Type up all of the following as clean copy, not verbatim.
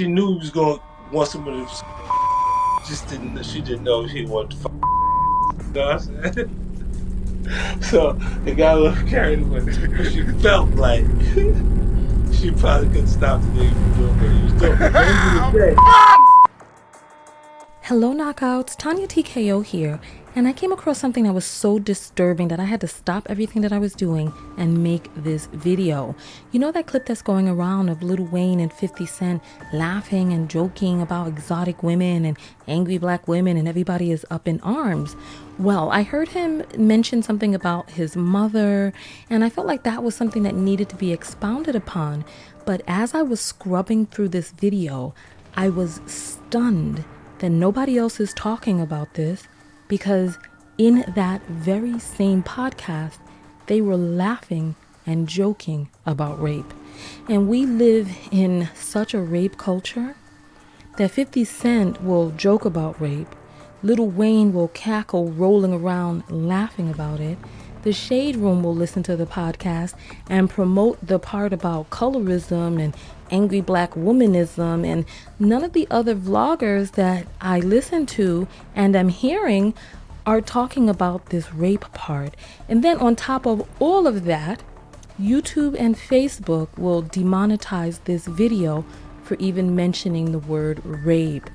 She knew he was going to want some of this. She didn't know he wanted to fuck. You know what I'm saying? So it got a little carried away. But she felt like she probably couldn't stop the nigga from doing what he was doing. But at the end of the day. Hello Knockouts, Tonya TKO here, and I came across something that was so disturbing that I had to stop everything that I was doing and make this video. You know that clip that's going around of Lil Wayne and 50 Cent laughing and joking about exotic women and angry black women and everybody is up in arms? Well, I heard him mention something about his mother, and I felt like that was something that needed to be expounded upon. But as I was scrubbing through this video, I was stunned that nobody else is talking about this, because in that very same podcast, they were laughing and joking about rape. And we live in such a rape culture that 50 Cent will joke about rape, Lil Wayne will cackle rolling around laughing about it, the Shade Room will listen to the podcast and promote the part about colorism and angry black womanism, and none of the other vloggers that I listen to and I'm hearing are talking about this rape part. And then on top of all of that, YouTube and Facebook will demonetize this video for even mentioning the word rape.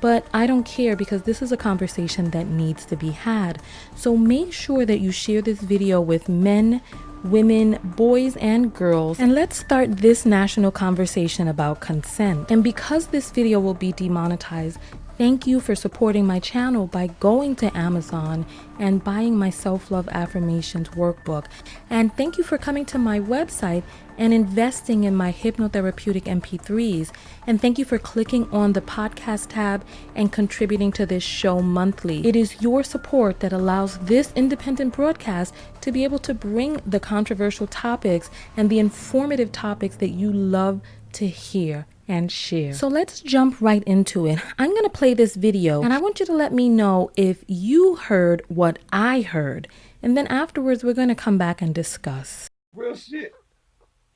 But I don't care, because this is a conversation that needs to be had. So make sure that you share this video with men, women, boys, and girls, and let's start this national conversation about consent. And because this video will be demonetized, thank you for supporting my channel by going to Amazon and buying my Self-Love Affirmations workbook. And thank you for coming to my website and investing in my hypnotherapeutic MP3s. And thank you for clicking on the podcast tab and contributing to this show monthly. It is your support that allows this independent broadcast to be able to bring the controversial topics and the informative topics that you love to hear and share. So let's jump right into it. I'm gonna play this video and I want you to let me know if you heard what I heard. And then afterwards, we're gonna come back and discuss. Real shit.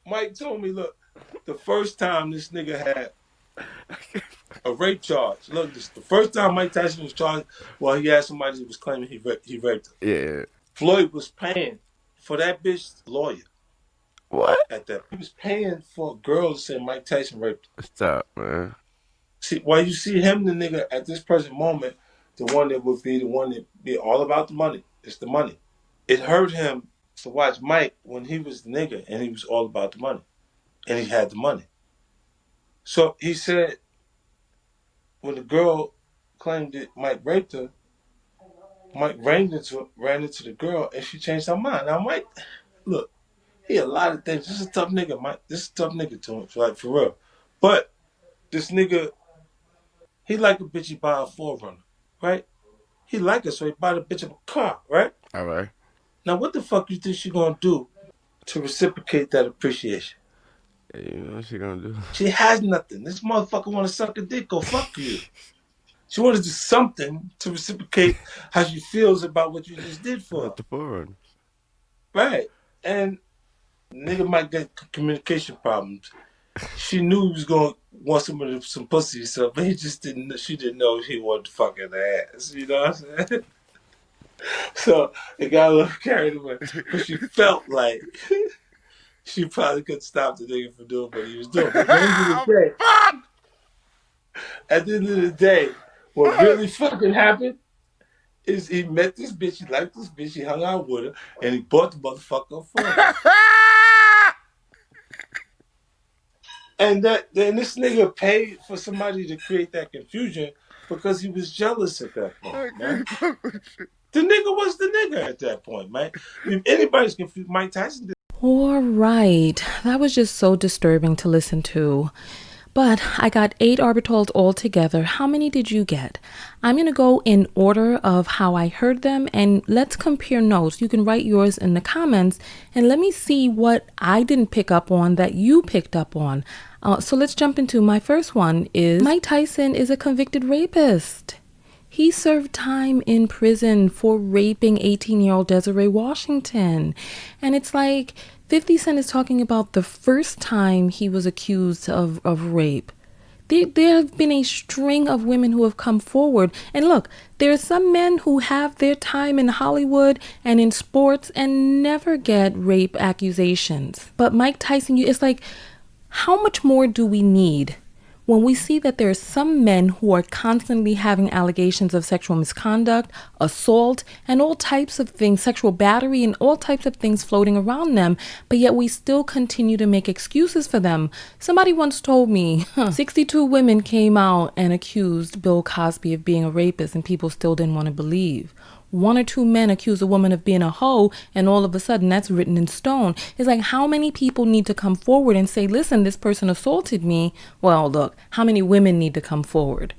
Mike told me, look, the first time this nigga had a rape charge. Look, the first time Mike Tyson was charged, well, he had somebody that was claiming he raped her. Yeah. Floyd was paying for that bitch's lawyer. What? At that, he was paying for a girl to say Mike Tyson raped her. Stop, man. See, why you see him, the nigga, at this present moment, the one that would be the one that be all about the money. It's the money. It hurt him to watch Mike when he was the nigga and he was all about the money. And he had the money. So he said when the girl claimed that Mike raped her, Mike ran into the girl and she changed her mind. Now Mike, look, he a lot of things. This is a tough nigga, Mike. This is a tough nigga to him, like for real. But this nigga, he like a bitch, he buy a 4Runner, right? He like it, so he buy the bitch a car, right? All right. Now what the fuck you think she gonna do to reciprocate that appreciation? Yeah, you know what she gonna do? She has nothing. This motherfucker wanna suck a dick, go fuck you. She wanna do something to reciprocate how she feels about what you just did for her. What the 4Runner? Right. And nigga might get communication problems. She knew he was gonna want some pussy, so but she didn't know he wanted to fuck her ass. You know what I'm saying? So it got a little carried away. But she felt like she probably couldn't stop the nigga from doing what he was doing. But at the end of the day, what really fucking happened is he met this bitch, he liked this bitch, he hung out with her, and he bought the motherfucker a phone. And then this nigga paid for somebody to create that confusion because he was jealous at that point, man. The nigga was the nigga at that point, man. If anybody's confused, Mike Tyson did. All right, that was just so disturbing to listen to. But I got 8 orbitals altogether. How many did you get? I'm going to go in order of how I heard them, and let's compare notes. You can write yours in the comments and let me see what I didn't pick up on that you picked up on. So let's jump into my first one. Is Mike Tyson is a convicted rapist. He served time in prison for raping 18-year-old Desiree Washington. And it's like 50 Cent is talking about the first time he was accused of rape. There have been a string of women who have come forward. And look, there are some men who have their time in Hollywood and in sports and never get rape accusations. But Mike Tyson, it's like, how much more do we need when we see that there are some men who are constantly having allegations of sexual misconduct, assault, and all types of things, sexual battery and all types of things floating around them, but yet we still continue to make excuses for them? Somebody once told me 62 women came out and accused Bill Cosby of being a rapist, and people still didn't want to believe. 1 or 2 men accuse a woman of being a hoe, and all of a sudden that's written in stone. It's like, how many people need to come forward and say, listen, this person assaulted me? Well, look, how many women need to come forward?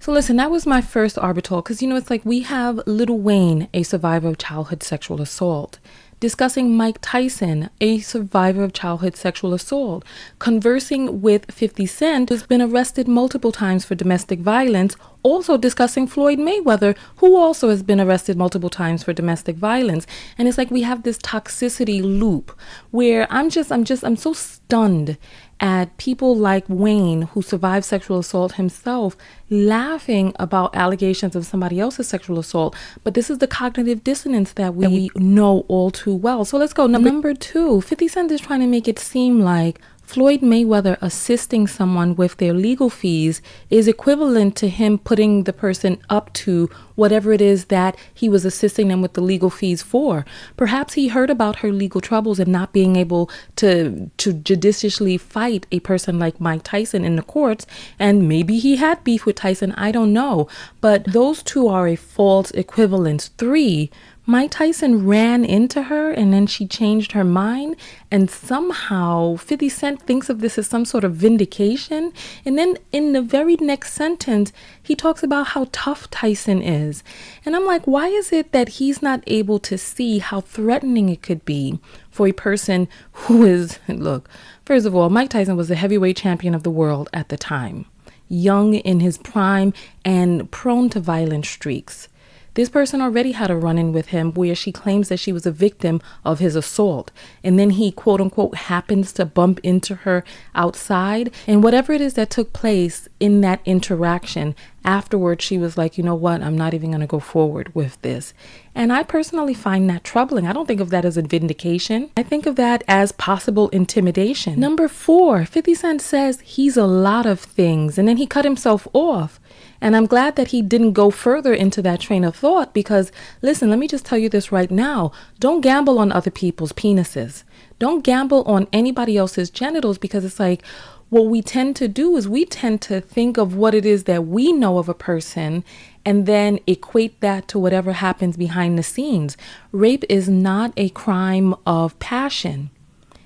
So listen, that was my first arbitral, because, it's like we have Lil Wayne, a survivor of childhood sexual assault, discussing Mike Tyson, a survivor of childhood sexual assault, conversing with 50 Cent, who's been arrested multiple times for domestic violence, also discussing Floyd Mayweather, who also has been arrested multiple times for domestic violence. And it's like we have this toxicity loop where I'm so stunned at people like Wayne, who survived sexual assault himself, laughing about allegations of somebody else's sexual assault. But this is the cognitive dissonance that we know all too well. So let's go. Number 2, 50 Cent is trying to make it seem like Floyd Mayweather assisting someone with their legal fees is equivalent to him putting the person up to whatever it is that he was assisting them with the legal fees for. Perhaps he heard about her legal troubles and not being able to judiciously fight a person like Mike Tyson in the courts, and maybe he had beef with Tyson, I don't know. But those two are a false equivalence. 3, Mike Tyson ran into her and then she changed her mind, and somehow 50 Cent thinks of this as some sort of vindication. And then in the very next sentence, he talks about how tough Tyson is. And I'm like, why is it that he's not able to see how threatening it could be for a person who is, look, first of all, Mike Tyson was the heavyweight champion of the world at the time, young in his prime and prone to violent streaks. This person already had a run-in with him where she claims that she was a victim of his assault. And then he, quote unquote, happens to bump into her outside. And whatever it is that took place in that interaction, afterwards, she was like, you know what? I'm not even going to go forward with this. And I personally find that troubling. I don't think of that as a vindication. I think of that as possible intimidation. Number 4, 50 Cent says he's a lot of things, and then he cut himself off. And I'm glad that he didn't go further into that train of thought because, listen, let me just tell you this right now. Don't gamble on other people's penises. Don't gamble on anybody else's genitals, because it's like, what we tend to do is we tend to think of what it is that we know of a person and then equate that to whatever happens behind the scenes. Rape is not a crime of passion.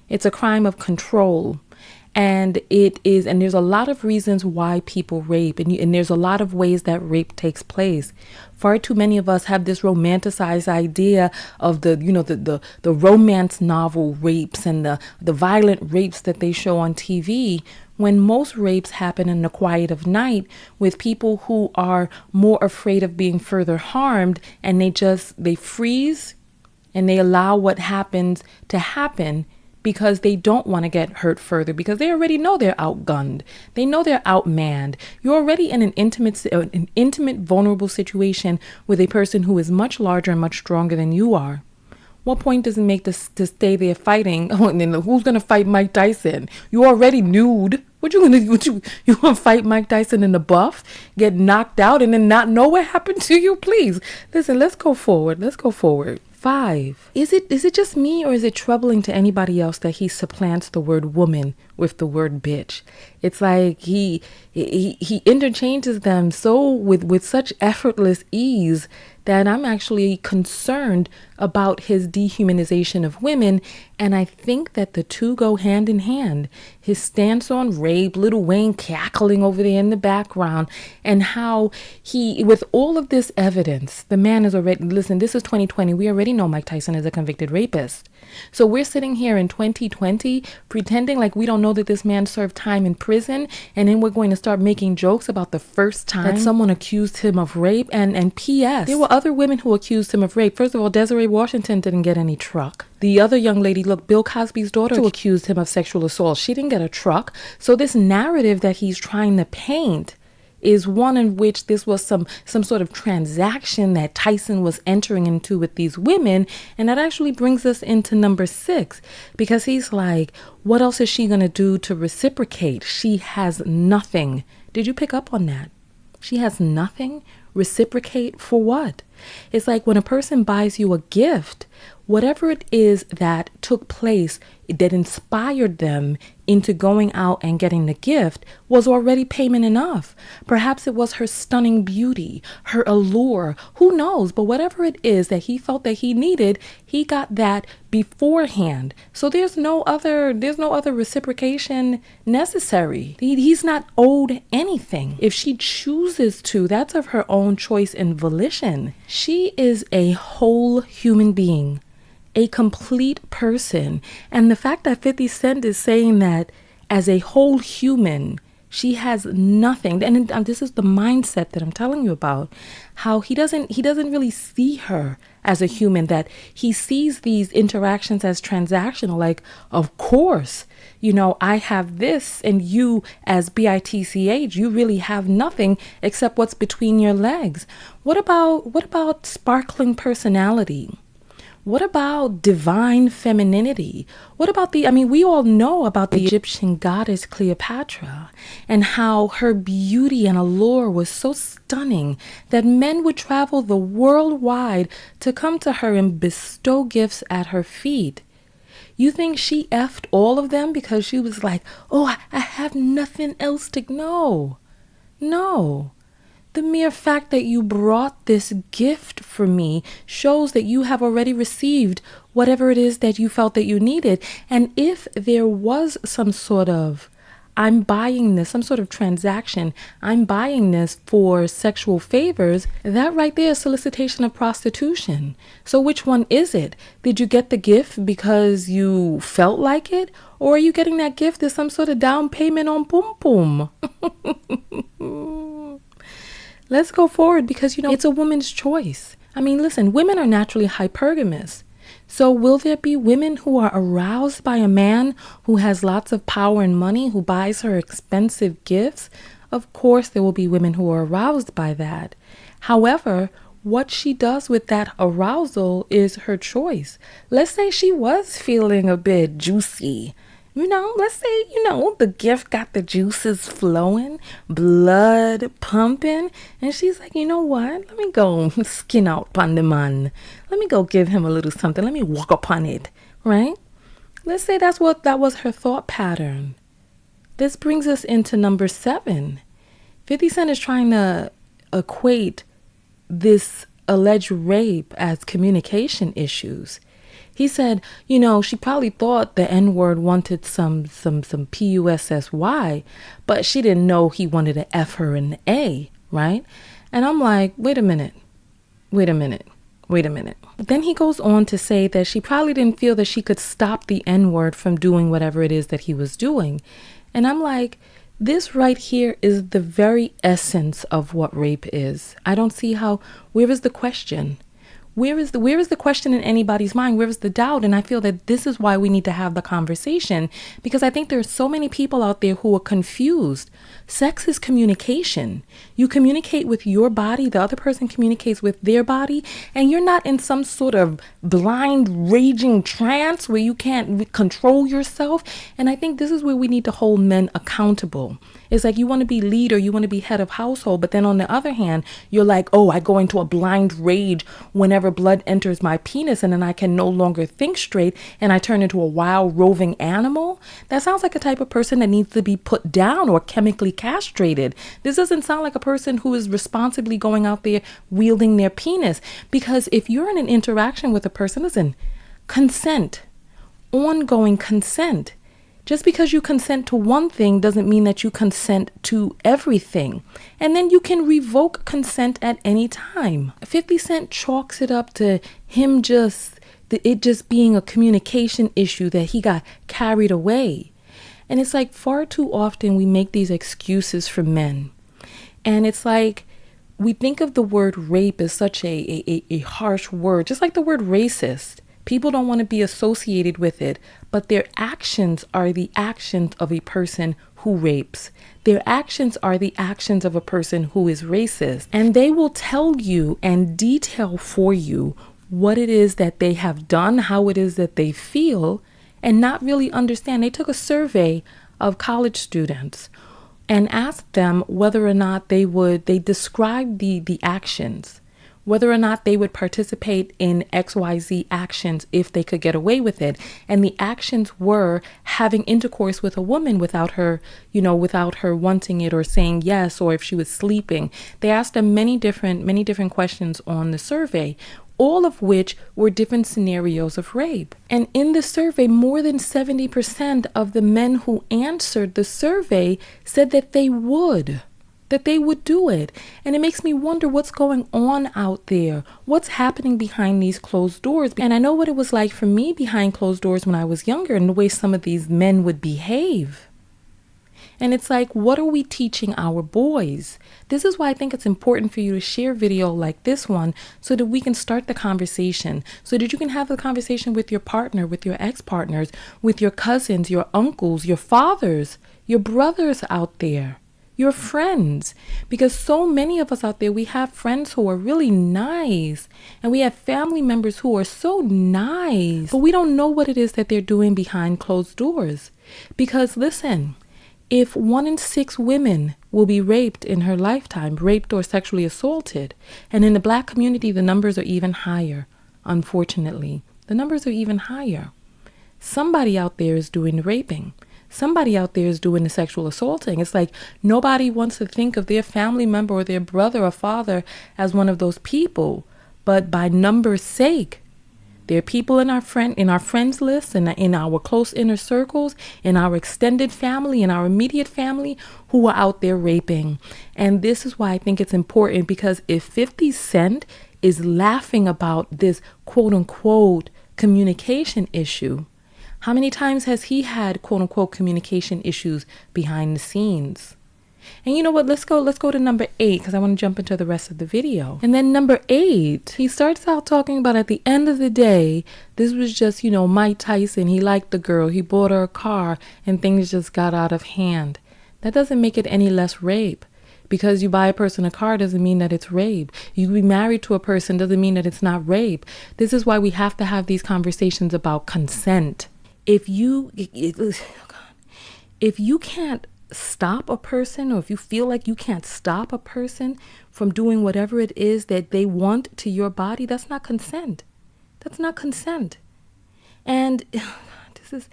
It's a crime of control. And there's a lot of reasons why people rape, and there's a lot of ways that rape takes place. Far too many of us have this romanticized idea of the romance novel rapes and the violent rapes that they show on TV, when most rapes happen in the quiet of night with people who are more afraid of being further harmed, and they freeze and they allow what happens to happen, because they don't want to get hurt further, because they already know they're outgunned. They know they're outmanned. You're already in an intimate, vulnerable situation with a person who is much larger and much stronger than you are. What point does it make to stay there fighting? Oh, and then who's going to fight Mike Tyson? You're already nude. What you going to do? You want to fight Mike Tyson in the buff? Get knocked out and then not know what happened to you? Please. Listen, let's go forward. 5. Is it just me, or is it troubling to anybody else that he supplants the word woman with the word bitch? It's like he interchanges them so with such effortless ease that I'm actually concerned about his dehumanization of women. And I think that the two go hand in hand. His stance on rape, Lil Wayne cackling over there in the background, and how he, with all of this evidence, the man is already, listen, this is 2020. We already know Mike Tyson is a convicted rapist. So we're sitting here in 2020 pretending like we don't know that this man served time in prison, and then we're going to start making jokes about the first time that someone accused him of rape. And P.S. there were other women who accused him of rape. First of all, Desiree Washington didn't get any truck. The other young lady, look, Bill Cosby's daughter, who accused him of sexual assault, she didn't get a truck. So this narrative that he's trying to paint is one in which this was some sort of transaction that Tyson was entering into with these women. And that actually brings us into number 6, because he's like, what else is she going to do to reciprocate? She has nothing. Did you pick up on that? She has nothing? Reciprocate for what? It's like when a person buys you a gift, whatever it is that took place that inspired them into going out and getting the gift was already payment enough. Perhaps it was her stunning beauty, her allure, who knows? But whatever it is that he felt that he needed, he got that beforehand. So there's no other reciprocation necessary. He's not owed anything. If she chooses to, that's of her own choice and volition. She is a whole human being, a complete person. And the fact that 50 Cent is saying that as a whole human, she has nothing. And this is the mindset that I'm telling you about, how he doesn't really see her as a human, that he sees these interactions as transactional. Like, of course, I have this, and you as BITCH, you really have nothing except what's between your legs. What about sparkling personality? What about divine femininity? What about we all know about the Egyptian goddess Cleopatra, and how her beauty and allure was so stunning that men would travel the world wide to come to her and bestow gifts at her feet. You think she effed all of them because she was like, oh, I have nothing else to know? No. The mere fact that you brought this gift for me shows that you have already received whatever it is that you felt that you needed. And if there was some sort of, I'm buying this, some sort of transaction, I'm buying this for sexual favors, that right there is solicitation of prostitution. So which one is it? Did you get the gift because you felt like it? Or are you getting that gift as some sort of down payment on Boom Boom? Let's go forward, because, it's a woman's choice. Listen, women are naturally hypergamous. So will there be women who are aroused by a man who has lots of power and money, who buys her expensive gifts? Of course, there will be women who are aroused by that. However, what she does with that arousal is her choice. Let's say she was feeling a bit juicy. Let's say, the gift got the juices flowing, blood pumping, and she's like, you know what? Let me go skin out upon the man. Let me go give him a little something. Let me walk upon it, right? Let's say that was her thought pattern. This brings us into number 7. 50 Cent is trying to equate this alleged rape as communication issues. He said, she probably thought the N-word wanted some P-U-S-S-Y, but she didn't know he wanted to F her in the A, right? And I'm like, wait a minute. Then he goes on to say that she probably didn't feel that she could stop the N-word from doing whatever it is that he was doing. And I'm like, this right here is the very essence of what rape is. I don't see where is the question? Where is the question in anybody's mind? Where is the doubt? And I feel that this is why we need to have the conversation, because I think there are so many people out there who are confused. Sex is communication. You communicate with your body, the other person communicates with their body, and you're not in some sort of blind, raging trance where you can't control yourself. And I think this is where we need to hold men accountable. It's like you want to be leader, you want to be head of household, but then on the other hand, you're like, oh, I go into a blind rage whenever blood enters my penis, and then I can no longer think straight, and I turn into a wild roving animal. That sounds like a type of person that needs to be put down or chemically castrated. This doesn't sound like a person who is responsibly going out there wielding their penis. Because if you're in an interaction with a person, listen, consent, ongoing consent. Just because you consent to one thing doesn't mean that you consent to everything. And then you can revoke consent at any time. 50 Cent chalks it up to him it just being a communication issue, that he got carried away. And it's like far too often we make these excuses for men. And it's like we think of the word rape as such a harsh word, just like the word racist. People don't want to be associated with it, but their actions are the actions of a person who rapes. Their actions are the actions of a person who is racist. And they will tell you and detail for you what it is that they have done, how it is that they feel, and not really understand. They took a survey of college students and asked them whether or not they describe the actions, whether or not they would participate in XYZ actions if they could get away with it. And the actions were having intercourse with a woman without her, without her wanting it or saying yes, or if she was sleeping. They asked them many different questions on the survey, all of which were different scenarios of rape. And in the survey, more than 70% of the men who answered the survey said that they would do it. And it makes me wonder what's going on out there. What's happening behind these closed doors? And I know what it was like for me behind closed doors when I was younger and the way some of these men would behave. And it's like, what are we teaching our boys? This is why I think it's important for you to share video like this one so that we can start the conversation, so that you can have the conversation with your partner, with your ex-partners, with your cousins, your uncles, your fathers, your brothers out there, your friends. Because so many of us out there, we have friends who are really nice and we have family members who are so nice, but we don't know what it is that they're doing behind closed doors. Because listen, if 1 in 6 women will be raped in her lifetime, raped or sexually assaulted, and in the Black community, the numbers are even higher. Unfortunately, the numbers are even higher. Somebody out there is doing the raping. Somebody out there is doing the sexual assaulting. It's like nobody wants to think of their family member or their brother or father as one of those people. But by numbers' sake, there are people in our friends list and in our close inner circles, in our extended family, in our immediate family who are out there raping. And this is why I think it's important, because if 50 Cent is laughing about this quote unquote communication issue, how many times has he had quote unquote communication issues behind the scenes? And you know what? Let's go to number 8, because I want to jump into the rest of the video. And then number 8, he starts out talking about at the end of the day, this was just, Mike Tyson. He liked the girl. He bought her a car and things just got out of hand. That doesn't make it any less rape. Because you buy a person a car doesn't mean that it's rape. You be married to a person doesn't mean that it's not rape. This is why we have to have these conversations about consent. If you can't stop a person, or if you feel like you can't stop a person from doing whatever it is that they want to your body, that's not consent. That's not consent. And this is,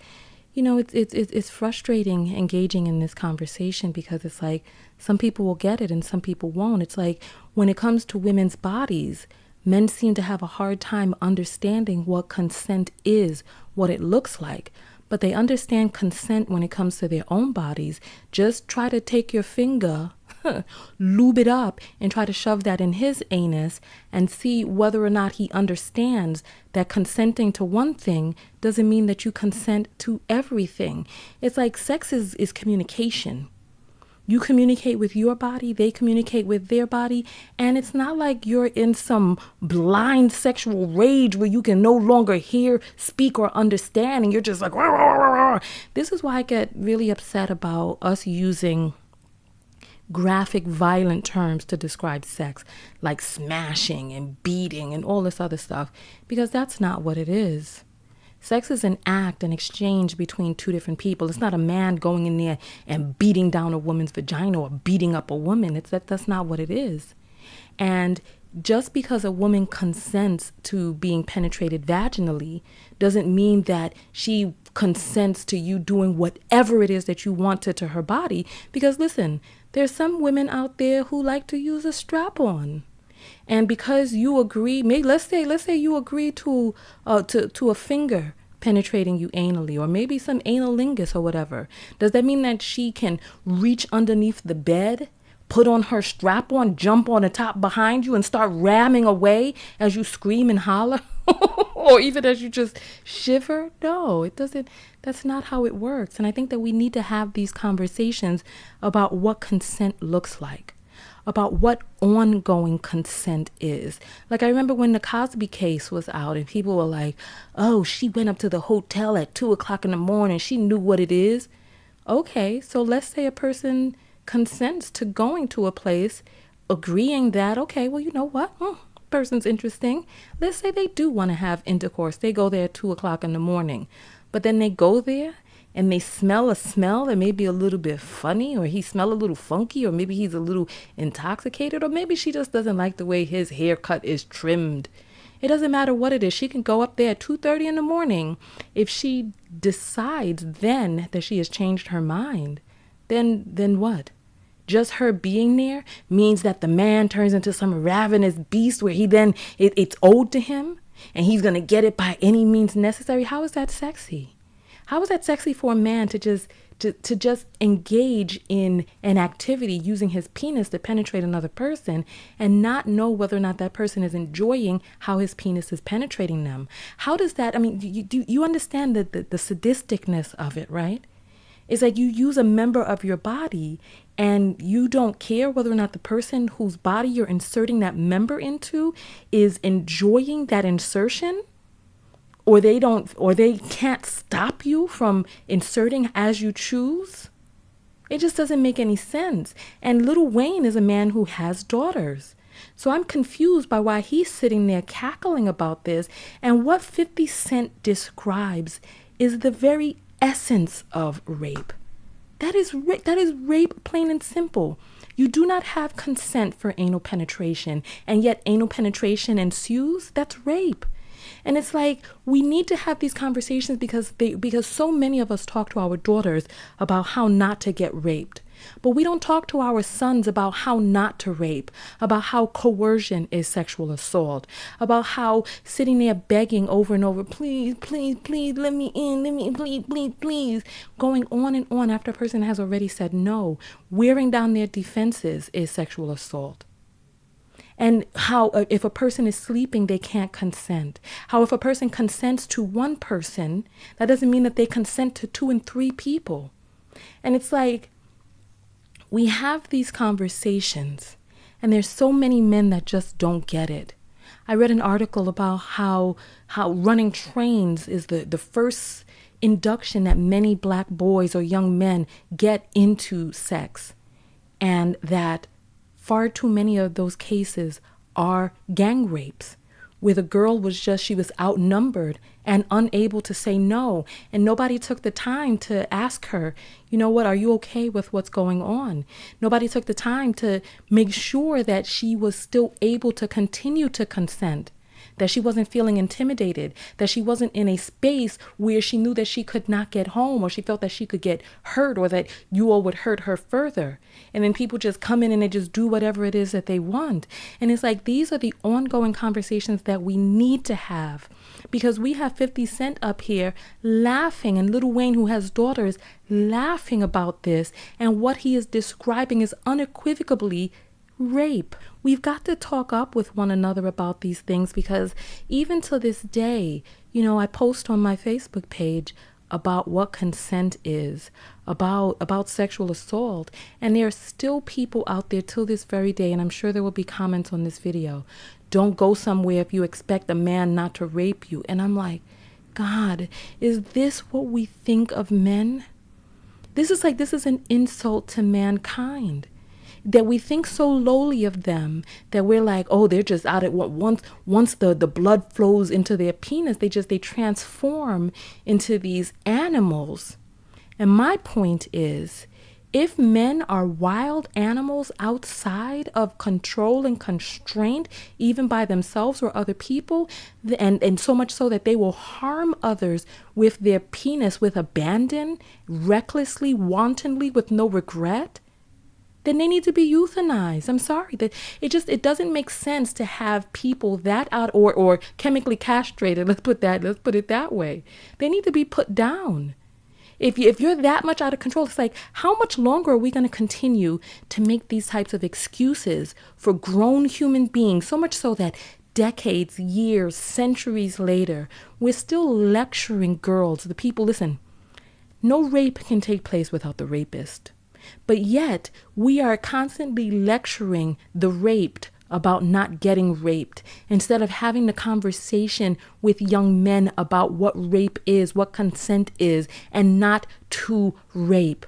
it's frustrating engaging in this conversation, because it's like some people will get it and some people won't. It's like when it comes to women's bodies, men seem to have a hard time understanding what consent is, what it looks like. But they understand consent when it comes to their own bodies. Just try to take your finger, lube it up, and try to shove that in his anus and see whether or not he understands that consenting to one thing doesn't mean that you consent to everything. It's like sex is communication. You communicate with your body, they communicate with their body, and it's not like you're in some blind sexual rage where you can no longer hear, speak, or understand, and you're just like, rah, rah, rah, rah. This is why I get really upset about us using graphic, violent terms to describe sex, like smashing and beating and all this other stuff, because that's not what it is. Sex is an act, an exchange between two different people. It's not a man going in there and beating down a woman's vagina or beating up a woman. That's not what it is. And just because a woman consents to being penetrated vaginally doesn't mean that she consents to you doing whatever it is that you wanted to her body. Because listen, there's some women out there who like to use a strap-on. And because you agree, let's say you agree to a finger penetrating you anally, or maybe some analingus or whatever, does that mean that she can reach underneath the bed, put on her strap on, jump on the top behind you and start ramming away as you scream and holler? Or even as you just shiver? No, it doesn't. That's not how it works. And I think that we need to have these conversations about what consent looks like, about what ongoing consent is. Like, I remember when the Cosby case was out and people were like, oh, she went up to the hotel at 2:00 in the morning. She knew what it is. Okay, so let's say a person consents to going to a place, agreeing that, okay, well, you know what? Person's interesting. Let's say they do want to have intercourse. They go there at 2:00 in the morning, but then they go there and they smell a smell that may be a little bit funny, or he smell a little funky, or maybe he's a little intoxicated, or maybe she just doesn't like the way his haircut is trimmed. It doesn't matter what it is. She can go up there at 2:30 in the morning. If she decides then that she has changed her mind, then what? Just her being there means that the man turns into some ravenous beast where he then, it's owed to him and he's going to get it by any means necessary. How is that sexy? How is that sexy for a man to just engage in an activity using his penis to penetrate another person and not know whether or not that person is enjoying how his penis is penetrating them? How does that, I mean, you understand the sadisticness of it, right? It's like you use a member of your body and you don't care whether or not the person whose body you're inserting that member into is enjoying that insertion, or they can't stop you from inserting as you choose. It just doesn't make any sense. And Lil Wayne is a man who has daughters. So I'm confused by why he's sitting there cackling about this. And what 50 Cent describes is the very essence of rape. That is rape, plain and simple. You do not have consent for anal penetration, and yet anal penetration ensues. That's rape. And it's like, we need to have these conversations because so many of us talk to our daughters about how not to get raped. But we don't talk to our sons about how not to rape, about how coercion is sexual assault, about how sitting there begging over and over, please, please, please, let me in, please, please, please, going on and on after a person has already said no. Wearing down their defenses is sexual assault. And how if a person is sleeping, they can't consent. How if a person consents to one person, that doesn't mean that they consent to 2 and 3 people. And it's like, we have these conversations, and there's so many men that just don't get it. I read an article about how running trains is the first induction that many black boys or young men get into sex, and that far too many of those cases are gang rapes, where the girl she was outnumbered and unable to say no. And nobody took the time to ask her, you know what, are you okay with what's going on? Nobody took the time to make sure that she was still able to continue to consent, that she wasn't feeling intimidated, that she wasn't in a space where she knew that she could not get home, or she felt that she could get hurt, or that you all would hurt her further. And then people just come in and they just do whatever it is that they want. And it's like, these are the ongoing conversations that we need to have, because we have 50 Cent up here laughing, and Lil Wayne, who has daughters, laughing about this. And what he is describing is unequivocally rape. We've got to talk up with one another about these things, because even to this day, I post on my Facebook page about what consent is, about sexual assault, and there are still people out there till this very day, and I'm sure there will be comments on this video, don't go somewhere if you expect a man not to rape you. And I'm like, God, is this what we think of men? This is an insult to mankind, that we think so lowly of them, that we're like, oh, they're just out at what, once the blood flows into their penis, they transform into these animals. And my point is, if men are wild animals outside of control and constraint, even by themselves or other people, and so much so that they will harm others with their penis with abandon, recklessly, wantonly, with no regret, then they need to be euthanized. I'm sorry, that it doesn't make sense to have people that out, or chemically castrated. Let's put it that way. They need to be put down. If you're that much out of control, it's like, how much longer are we going to continue to make these types of excuses for grown human beings? So much so that decades, years, centuries later, we're still lecturing girls, the people, listen, no rape can take place without the rapist. But yet, we are constantly lecturing the raped about not getting raped instead of having the conversation with young men about what rape is, what consent is, and not to rape.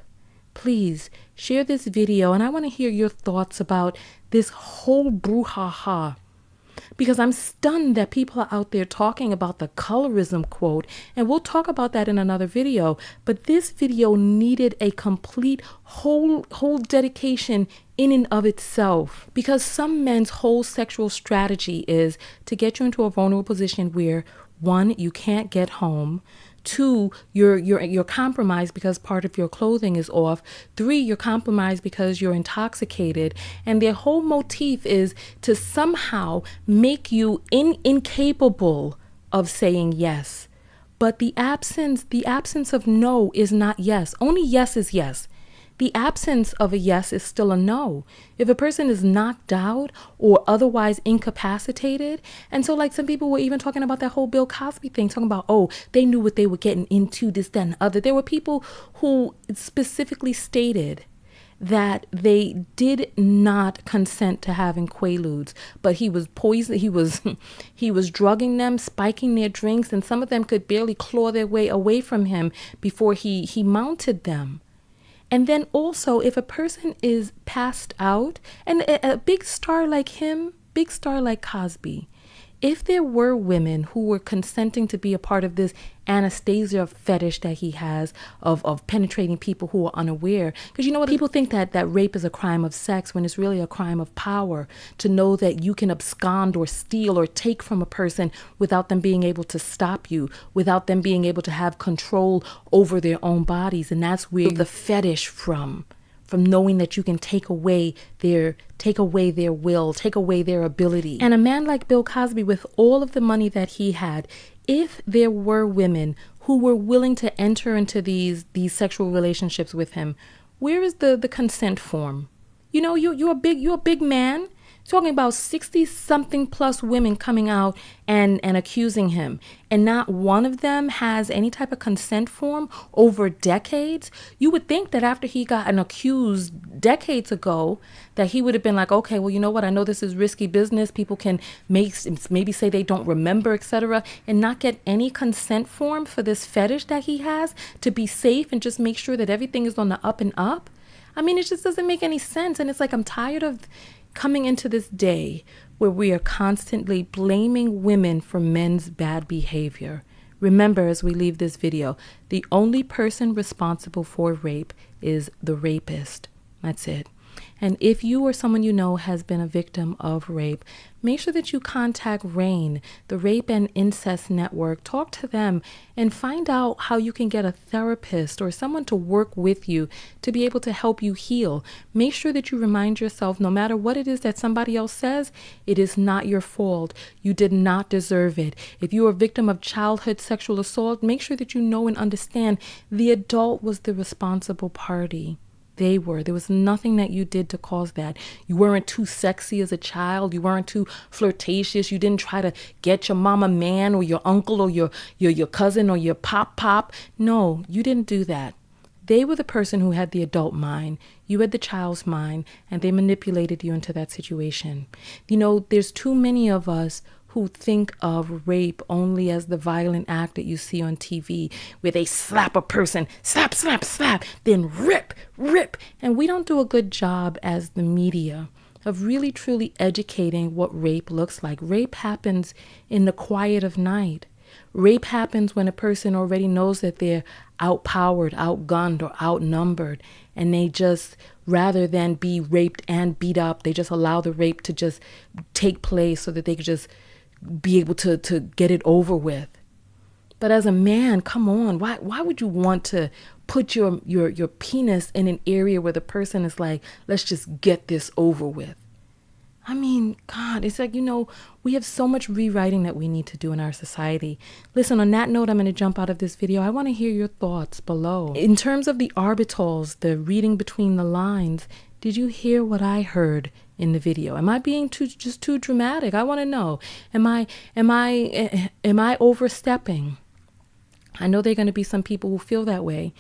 Please share this video, and I want to hear your thoughts about this whole brouhaha, because I'm stunned that people are out there talking about the colorism quote, and we'll talk about that in another video. But this video needed a complete whole dedication in and of itself, because some men's whole sexual strategy is to get you into a vulnerable position where, one, you can't get home. Two, you're compromised because part of your clothing is off. Three, you're compromised because you're intoxicated. And their whole motif is to somehow make you incapable of saying yes. But the absence of no is not yes. Only yes is yes. The absence of a yes is still a no. If a person is knocked out or otherwise incapacitated, and so like some people were even talking about that whole Bill Cosby thing, talking about, oh, they knew what they were getting into, this, that, and the other. There were people who specifically stated that they did not consent to having quaaludes, but he was poison. He was drugging them, spiking their drinks, and some of them could barely claw their way away from him before he mounted them. And then also, if a person is passed out, and a big star like him, big star like Cosby, if there were women who were consenting to be a part of this anesthesia fetish that he has of penetrating people who are unaware, because you know what, people think that rape is a crime of sex when it's really a crime of power, to know that you can abscond or steal or take from a person without them being able to stop you, without them being able to have control over their own bodies. And that's where the fetish from knowing that you can take away their will, take away their ability. And a man like Bill Cosby, with all of the money that he had, if there were women who were willing to enter into these sexual relationships with him, where is the consent form? You know, you're a big man. Talking about 60-something plus women coming out and accusing him, and not one of them has any type of consent form over decades. You would think that after he got accused decades ago, that he would have been like, okay, well, you know what? I know this is risky business. People can maybe say they don't remember, etc., and not get any consent form for this fetish that he has to be safe and just make sure that everything is on the up and up. I mean, it just doesn't make any sense. And it's like, I'm tired of coming into this day where we are constantly blaming women for men's bad behavior. Remember, as we leave this video, the only person responsible for rape is the rapist. That's it. And if you or someone you know has been a victim of rape, make sure that you contact RAINN, the Rape and Incest Network. Talk to them and find out how you can get a therapist or someone to work with you to be able to help you heal. Make sure that you remind yourself, no matter what it is that somebody else says, it is not your fault. You did not deserve it. If you are a victim of childhood sexual assault, make sure that you know and understand the adult was the responsible party. They were. There was nothing that you did to cause that. You weren't too sexy as a child. You weren't too flirtatious. You didn't try to get your mama man or your uncle or your cousin or your pop. No, you didn't do that. They were the person who had the adult mind. You had the child's mind, and they manipulated you into that situation. You know, there's too many of us who think of rape only as the violent act that you see on TV, where they slap a person, slap, then rip. And we don't do a good job as the media of really truly educating what rape looks like. Rape happens in the quiet of night. Rape happens when a person already knows that they're outpowered, outgunned, or outnumbered, and they just, rather than be raped and beat up, they just allow the rape to just take place so that they could just be able to get it over with. But as a man, come on, why would you want to put your penis in an area where the person is like, let's just get this over with? I mean, God, it's like, we have so much rewriting that we need to do in our society. Listen, on that note, I'm going to jump out of this video. I want to hear your thoughts below. In terms of the orbitals, the reading between the lines, did you hear what I heard in the video? Am I being just too dramatic? I want to know. Am I overstepping? I know there are going to be some people who feel that way,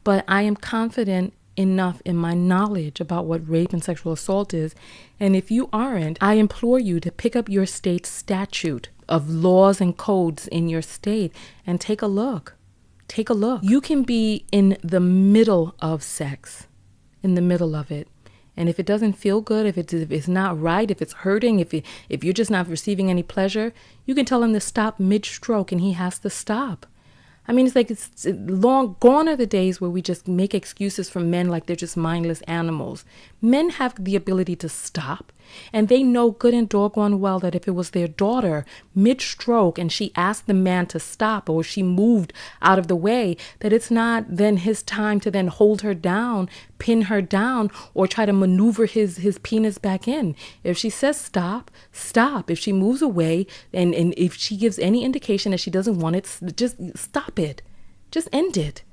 but I am confident enough in my knowledge about what rape and sexual assault is. And if you aren't, I implore you to pick up your state's statute of laws and codes in your state and take a look. Take a look. You can be in the middle of sex, in the middle of it. And if it doesn't feel good, if it's not right, if it's hurting, if you're just not receiving any pleasure, you can tell him to stop mid-stroke and he has to stop. I mean, it's like it's long gone are the days where we just make excuses for men like they're just mindless animals. Men have the ability to stop, and they know good and doggone well that if it was their daughter mid-stroke and she asked the man to stop, or she moved out of the way, that it's not then his time to then hold her down, pin her down, or try to maneuver his penis back in. If she says stop, stop. If she moves away and if she gives any indication that she doesn't want it, just stop it. Just end it.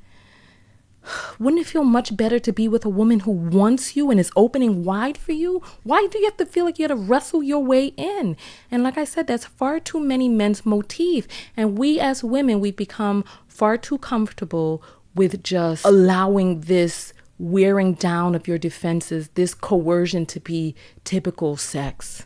Wouldn't it feel much better to be with a woman who wants you and is opening wide for you? Why do you have to feel like you have to wrestle your way in? And like I said, that's far too many men's motif. And we as women, we've become far too comfortable with just allowing this wearing down of your defenses, this coercion to be typical sex.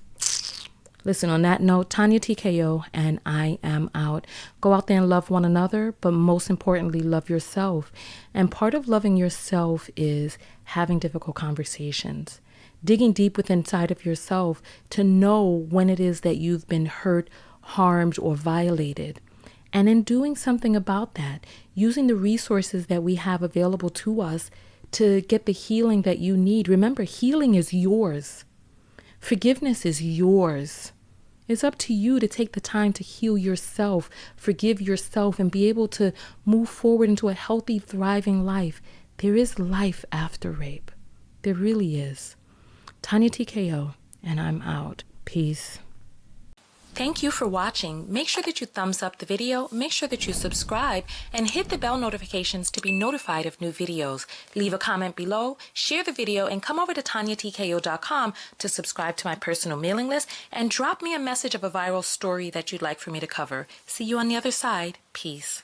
Listen, on that note, Tonya TKO, and I am out. Go out there and love one another, but most importantly, love yourself. And part of loving yourself is having difficult conversations, digging deep within inside of yourself to know when it is that you've been hurt, harmed, or violated. And in doing something about that, using the resources that we have available to us to get the healing that you need. Remember, healing is yours. Forgiveness is yours. It's up to you to take the time to heal yourself, forgive yourself, and be able to move forward into a healthy, thriving life. There is life after rape. There really is. Tonya TKO, and I'm out. Peace. Thank you for watching. Make sure that you thumbs up the video, make sure that you subscribe, and hit the bell notifications to be notified of new videos. Leave a comment below, share the video, and come over to TonyaTKO.com to subscribe to my personal mailing list and drop me a message of a viral story that you'd like for me to cover. See you on the other side. Peace.